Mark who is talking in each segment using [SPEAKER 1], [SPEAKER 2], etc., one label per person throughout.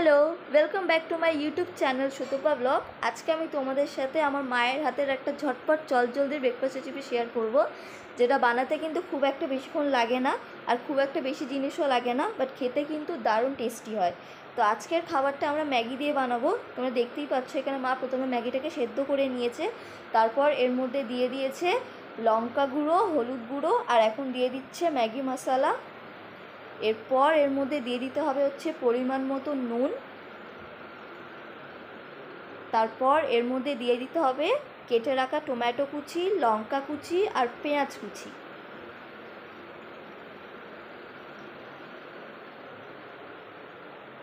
[SPEAKER 1] Hello, welcome back to my YouTube channel Sutapa blog. আজকে আমি তোমাদের সাথে আমার মায়ের হাতের একটা ঝটপট চটজলদি ব্রেকফাস্ট রেসিপি শেয়ার করব, যেটা বানাতে কিন্তু খুব একটা বেশিক্ষণ লাগে না আর খুব একটা বেশি জিনিসও লাগে না, বাট খেতে কিন্তু দারুণ টেস্টি হয়। তো আজকের খাবারটা আমরা ম্যাগি দিয়ে বানাবো। তোমরা দেখতেই পাচ্ছ এখানে মা প্রথমে ম্যাগিটাকে সেদ্ধ করে নিয়েছে, তারপর এর মধ্যে দিয়ে দিয়েছে লঙ্কা গুঁড়ো, হলুদ গুঁড়ো আর এখন দিয়ে দিচ্ছে ম্যাগি মশলা। এরপর এর মধ্যে দিয়ে দিতে হবে হচ্ছে পরিমাণ মতো নুন। তারপর এর মধ্যে দিয়ে দিতে হবে কেটে রাখা টমেটো কুচি, লঙ্কা কুচি আর পেঁয়াজ কুচি।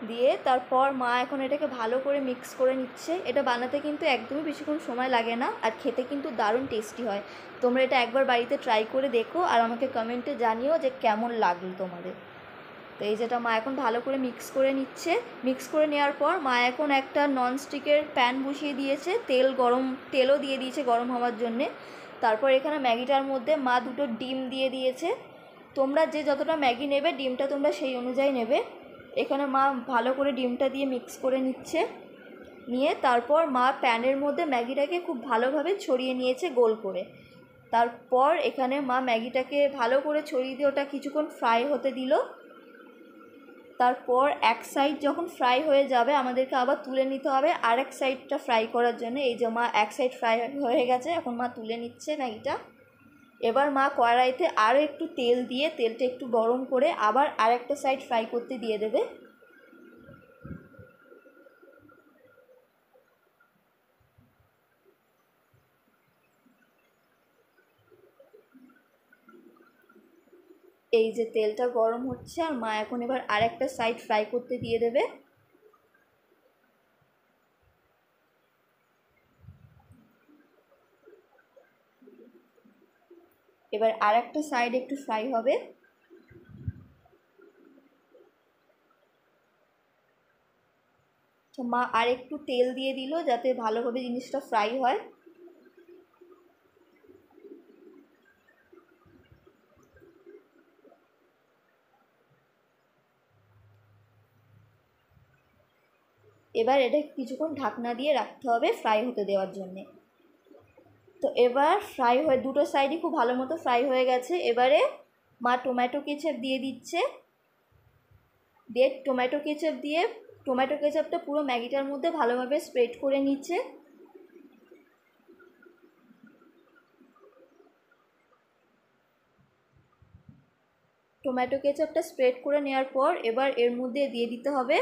[SPEAKER 1] দিয়ে তারপর মা এখন এটাকে ভালো করে মিক্স করে নিচ্ছে। এটা বানাতে কিন্তু একদমই বেশিক্ষণ সময় লাগে না আর খেতে কিন্তু দারুণ টেস্টি হয়। তোমরা এটা একবার বাড়িতে ট্রাই করে দেখো আর আমাকে কমেন্টে জানিও যে কেমন লাগলো তোমাদের। তো এই যেটা মা এখন ভালো করে মিক্স করে নিচ্ছে। মিক্স করে নেওয়ার পর মা এখন একটা ননস্টিকের প্যান বসিয়ে দিয়েছে, তেলও দিয়ে দিয়েছে গরম হওয়ার জন্যে। তারপর এখানে ম্যাগিটার মধ্যে মা দুটো ডিম দিয়ে দিয়েছে। তোমরা যে যতটা ম্যাগি নেবে ডিমটা তোমরা সেই অনুযায়ী নেবে। এখানে মা ভালো করে ডিমটা দিয়ে মিক্স করে নিচ্ছে। নিয়ে তারপর মা প্যানের মধ্যে ম্যাগিটাকে খুব ভালোভাবে ছড়িয়ে নিয়েছে গোল করে। তারপর এখানে মা ম্যাগিটাকে ভালো করে ছড়িয়ে দিয়ে ওটা কিছুক্ষণ ফ্রাই হতে দিল। তারপর এক সাইড যখন ফ্রাই হয়ে যাবে আমাদেরকে আবার তুলে নিতে হবে আরেক সাইডটা ফ্রাই করার জন্য। এই যে মা এক সাইড ফ্রাই হয়ে গেছে, এখন মা তুলে নিচ্ছে ম্যাগিটা। এবার মা কড়াইতে আরও একটু তেল দিয়ে তেলটা একটু গরম করে আবার আরেকটা সাইড ফ্রাই করতে দিয়ে দেবে। এই যে তেলটা গরম হচ্ছে আর মা এখন এবার আরেকটা সাইড ফ্রাই করতে দিয়ে দেবে। এবার আরেকটা সাইড একটু ফ্রাই হবে। তো মা আরেকটু তেল দিয়ে দিল যাতে ভালোভাবে জিনিসটা ফ্রাই হয়। এবার এটা কিছুক্ষণ ঢাকনা দিয়ে রাখতে হবে ফ্রাই হতে দেওয়ার জন্যে। তো এবার ফ্রাই হয়ে দুটো সাইডই খুব ভালো মতো ফ্রাই হয়ে গেছে। এবারে মা টমেটো কেচাপ দিয়ে দিচ্ছে। টমেটো কেচাপটা পুরো ম্যাগিটার মধ্যে ভালোভাবে স্প্রেড করে নিচ্ছে। টমেটো কেচাপটা স্প্রেড করে নেওয়ার পর এবার এর মধ্যে দিয়ে দিতে হবে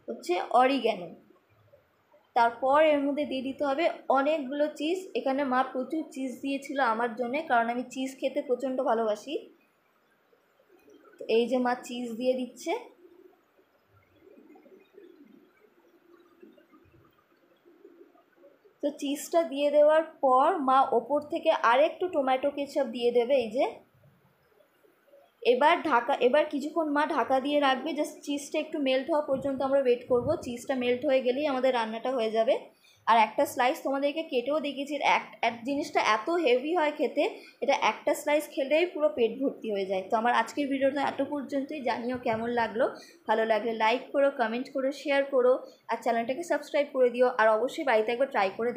[SPEAKER 1] হচ্ছে অরিগ্যানো। তারপর এর মধ্যে দিয়ে দিতে হবে অনেকগুলো চিজ। এখানে মা প্রচুর চিজ দিয়েছিল আমার জন্যে, কারণ আমি চিজ খেতে প্রচণ্ড ভালোবাসি। তো এই যে মা চিজ দিয়ে দিচ্ছে। তো চিজটা দিয়ে দেওয়ার পর মা ওপর থেকে আরেকটু টমেটো কেচাপ দিয়ে দেবে। এই যে এবার কিছুক্ষণ মা ঢাকা দিয়ে রাখবে, জাস্ট চিজটা একটু মেল্ট হওয়া পর্যন্ত আমরা ওয়েট করব। চিজটা মেল্ট হয়ে গেলেই আমাদের রান্নাটা হয়ে যাবে। আর একটা স্লাইস তোমাদেরকে কেটেও দেখিয়েছি। জিনিসটা এত হেভি হয় খেতে, এটা একটা স্লাইস খেলেই পুরো পেট ভর্তি হয়ে যায়। তো আমার আজকের ভিডিওটা এত পর্যন্তই। জানিও কেমন লাগলো। ভালো লাগলে লাইক করো, কমেন্ট করো, শেয়ার করো আর চ্যানেলটাকে সাবস্ক্রাইব করে দিও। আর অবশ্যই বাড়িতে একবার ট্রাই করে